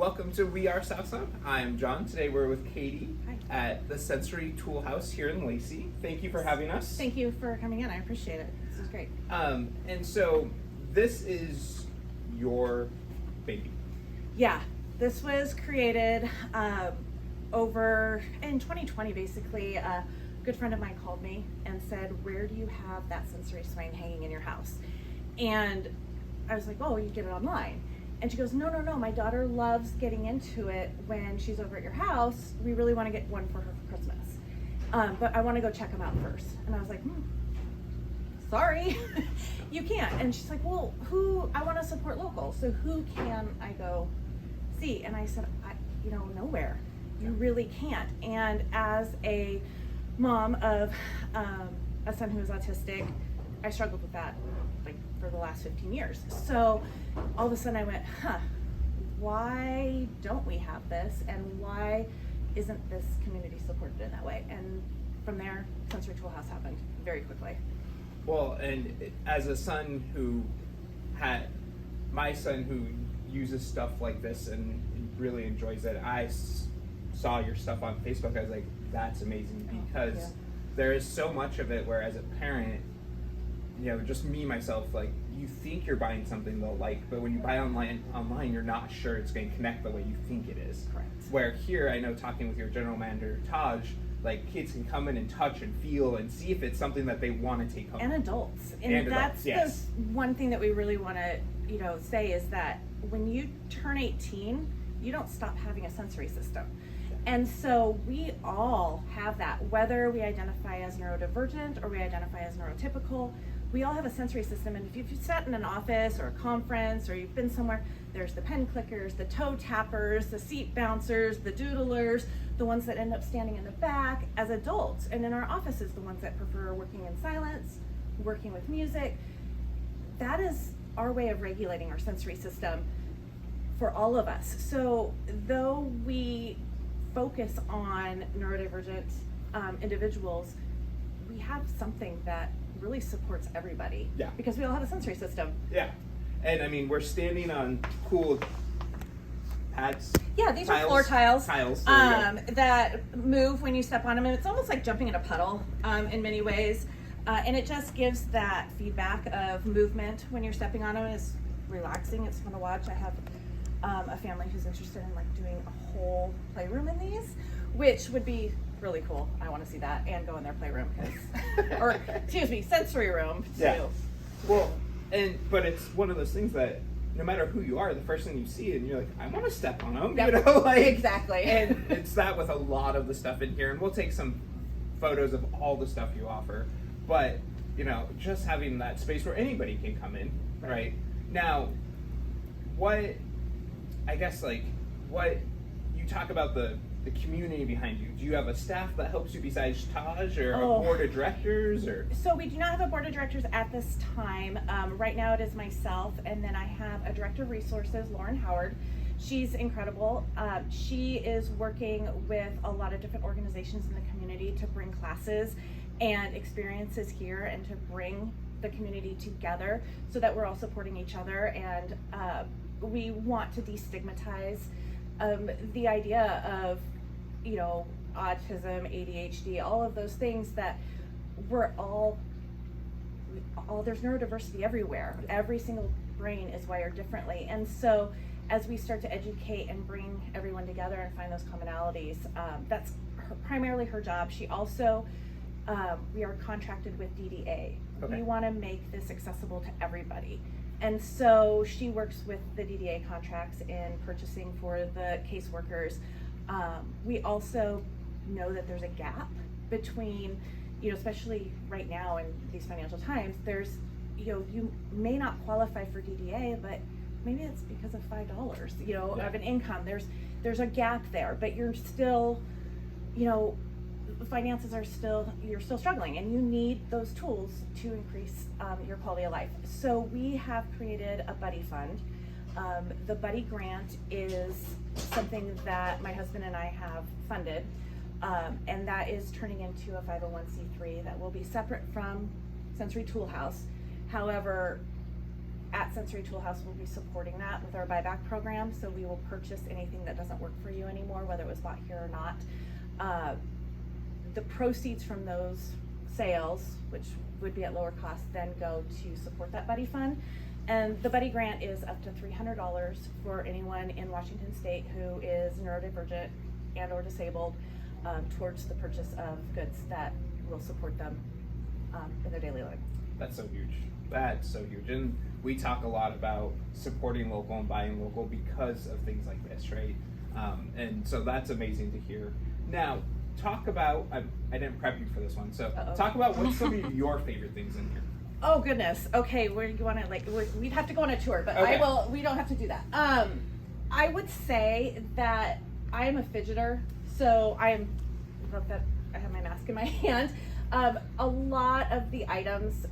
welcome to We Are Southside. I'm John. Today we're with Katie at the Sensory Tool House here in Lacey. Thank you for having us. Thank you for coming in. I appreciate it. This is great. And so this is your baby. Yeah, this was created over in 2020. Basically, a good friend of mine called me and said, "Where do you have that sensory swing hanging in your house?" And I was like, "Oh, you get it online." And she goes, no, my daughter loves getting into it when she's over at your house. We really want to get one for her for Christmas. But I want to go check them out first. And I was like, sorry, you can't. And she's like, well, I want to support local. So who can I go see? And I said, nowhere. You really can't. And as a mom of a son who is autistic, I struggled with that for the last 15 years. So all of a sudden I went, why don't we have this? And why isn't this community supported in that way? And from there, Sensory Tool House happened very quickly. Well, and as a son my son who uses stuff like this and really enjoys it, I saw your stuff on Facebook. I was like, that's amazing, because there is so much of it where as a parent, just me, myself, you think you're buying something they'll like, but when you buy online, you're not sure it's going to connect the way you think it is. Correct. Where here, I know talking with your general manager, Taj, kids can come in and touch and feel and see if it's something that they want to take home. And adults. And that's the one thing that we really want to, say is that when you turn 18, you don't stop having a sensory system. And so we all have that, whether we identify as neurodivergent or we identify as neurotypical. We all have a sensory system, and if you've sat in an office or a conference or you've been somewhere, there's the pen clickers, the toe tappers, the seat bouncers, the doodlers, the ones that end up standing in the back as adults. And in our offices, the ones that prefer working in silence, working with music. That is our way of regulating our sensory system for all of us. So though we focus on neurodivergent individuals, we have something that really supports everybody. Yeah. Because we all have a sensory system. Yeah. And I mean, we're standing on cool pads. Yeah, these are floor tiles. There that move when you step on them, and it's almost like jumping in a puddle in many ways. And it just gives that feedback of movement when you're stepping on them. It's relaxing. It's fun to watch. I have a family who's interested in doing a whole playroom in these, which would be really cool. I want to see that and go in their playroom, sensory room too. Yeah. Well, but it's one of those things that no matter who you are, the first thing you see and you're like, I want to step on them. Exactly. And it's that with a lot of the stuff in here, and we'll take some photos of all the stuff you offer. But just having that space where anybody can come in, right? Now, what you talk about the community behind you. Do you have a staff that helps you besides Taj, or a board of directors, or? So we do not have a board of directors at this time. Right now it is myself, and then I have a director of resources, Lauren Howard. She's incredible. She is working with a lot of different organizations in the community to bring classes and experiences here and to bring the community together so that we're all supporting each other. And we want to destigmatize the idea of, autism, ADHD, all of those things that we're all there's neurodiversity everywhere. Every single brain is wired differently. And so as we start to educate and bring everyone together and find those commonalities, that's primarily her job. She also, we are contracted with DDA. Okay. We want to make this accessible to everybody. And so she works with the DDA contracts in purchasing for the caseworkers. We also know that there's a gap between, especially right now in these financial times, there's, you may not qualify for DDA, but maybe it's because of $5, of an income. There's a gap there, but you're still, finances are you're still struggling, and you need those tools to increase your quality of life. So we have created a buddy fund. The buddy grant is something that my husband and I have funded, and that is turning into a 501c3 that will be separate from Sensory Tool House. However, at Sensory Toolhouse, we'll be supporting that with our buyback program. So we will purchase anything that doesn't work for you anymore, whether it was bought here or not. The proceeds from those sales, which would be at lower cost, then go to support that Buddy Fund. And the Buddy Grant is up to $300 for anyone in Washington State who is neurodivergent and or disabled, towards the purchase of goods that will support them in their daily living. That's so huge. That's so huge. And we talk a lot about supporting local and buying local because of things like this, right? And so that's amazing to hear. Now, talk about, I didn't prep you for this one, so talk about what's some of your favorite things in here. Oh goodness. Okay, where you want to we'd have to go on a tour, but okay. we don't have to do that. I would say that I am a fidgeter, so I love that I have my mask in my hand. A lot of the items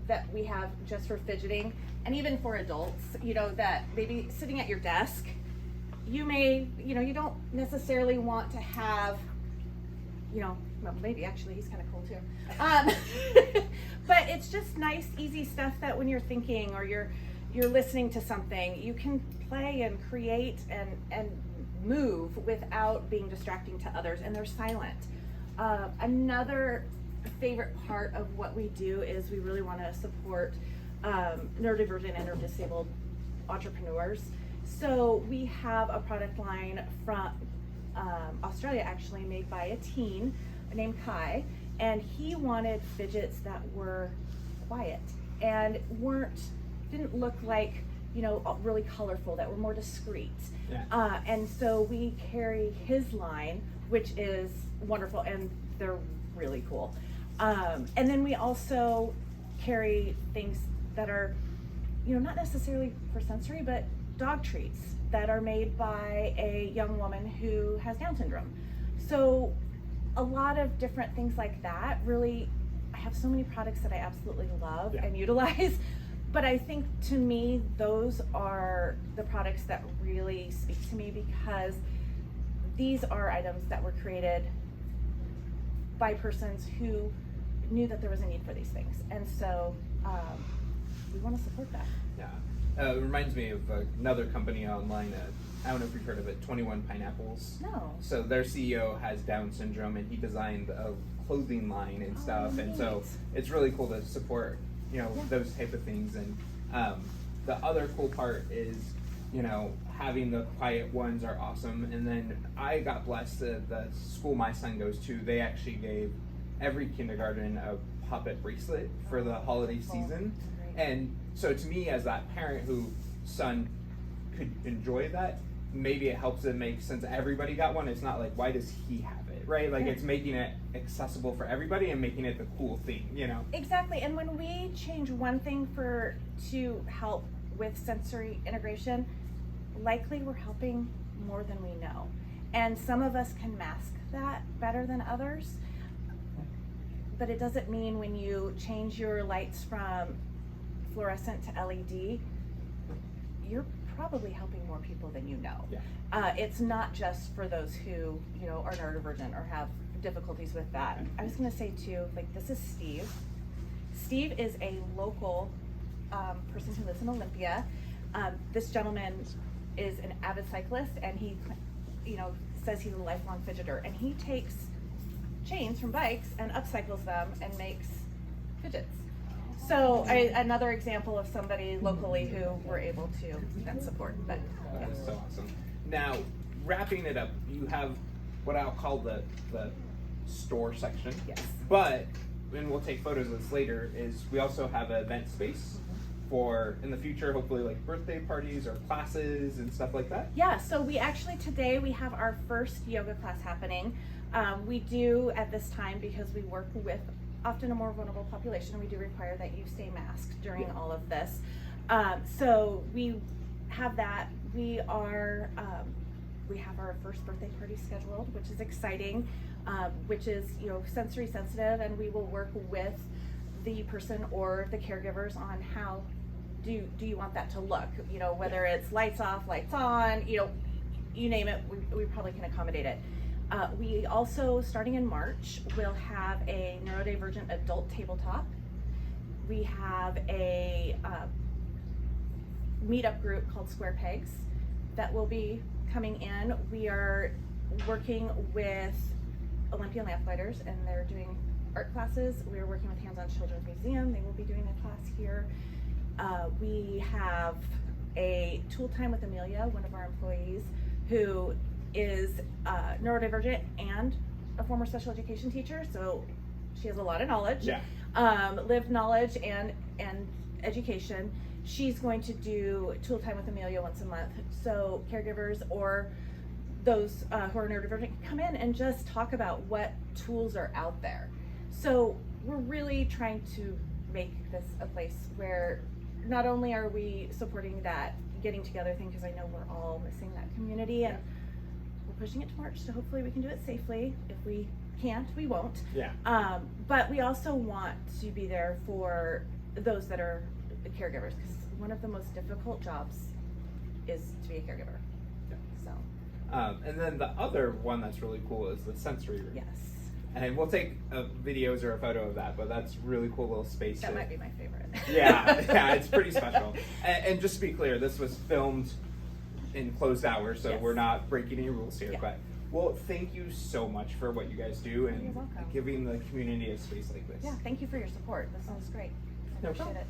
that we have just for fidgeting, and even for adults, that maybe sitting at your desk, you don't necessarily want to have, well, maybe actually he's kind of cool too. But it's just nice, easy stuff that when you're thinking or you're listening to something, you can play and create and move without being distracting to others, and they're silent. Another favorite part of what we do is we really want to support neurodivergent and or disabled entrepreneurs. So we have a product line from Australia, actually, made by a teen named Kai, and he wanted fidgets that were quiet and didn't look like really colorful, that were more discreet. Yeah. And so we carry his line, which is wonderful, and they're really cool. And then we also carry things that are, not necessarily for sensory, but dog treats that are made by a young woman who has Down syndrome. So a lot of different things like that. Really, I have so many products that I absolutely love and utilize. But I think, to me, those are the products that really speak to me, because these are items that were created by persons who knew that there was a need for these things. And so we want to support that. Yeah. It reminds me of another company online. I don't know if you've heard of it, 21 Pineapples. No. So their CEO has Down syndrome, and he designed a clothing line and stuff. Neat. And so it's really cool to support those type of things. And the other cool part is having the quiet ones are awesome. And then I got blessed that the school my son goes to, they actually gave every kindergarten a puppet bracelet for the holiday season. And so to me, as that parent whose son could enjoy that, maybe it helps it make sense everybody got one. It's not like, why does he have it, right? Like, it's making it accessible for everybody and making it the cool thing, Exactly. And when we change one thing to help with sensory integration, likely we're helping more than we know. And some of us can mask that better than others. But it doesn't mean when you change your lights from fluorescent to LED, you're probably helping more people than you know. Yeah. It's not just for those who, are neurodivergent or have difficulties with that. I was going to say too, this is Steve. Steve is a local person who lives in Olympia. This gentleman is an avid cyclist, and he, says he's a lifelong fidgeter, and he takes chains from bikes and upcycles them and makes fidgets. So another example of somebody locally who we're able to then support. But That's so awesome. Now, wrapping it up, you have what I'll call the store section. Yes. But, and we'll take photos of this later, is we also have an event space for, in the future, hopefully like birthday parties or classes and stuff like that. Yeah, so today we have our first yoga class happening. We do at this time, because we work with often a more vulnerable population, we do require that you stay masked during all of this. So we have that. We have our first birthday party scheduled, which is exciting, which is sensory sensitive, and we will work with the person or the caregivers on how do you want that to look, whether it's lights off, lights on, you name it, we probably can accommodate it. We also, starting in March, will have a neurodivergent adult tabletop. We have a meetup group called Square Pegs that will be coming in. We are working with Olympian Lamplighters, and they're doing art classes. We are working with Hands On Children's Museum. They will be doing a class here. We have a tool time with Amelia, one of our employees, who is neurodivergent and a former special education teacher, so she has a lot of knowledge, lived knowledge and education. She's going to do tool time with Amelia once a month, so caregivers or those who are neurodivergent can come in and just talk about what tools are out there. So we're really trying to make this a place where not only are we supporting that getting together thing, because I know we're all missing that community, and we're pushing it to March, so hopefully we can do it safely. If we can't, we won't. But we also want to be there for those that are caregivers, because one of the most difficult jobs is to be a caregiver. So. And then the other one that's really cool is the sensory room. Yes. And we'll take videos or a photo of that, but that's really cool little space. That might be my favorite. yeah, it's pretty special. And just to be clear, this was filmed in closed hours, so we're not breaking any rules here. But well, thank you so much for what you guys do and giving the community a space like this. Yeah, thank you for your support. This sounds great. I appreciate it.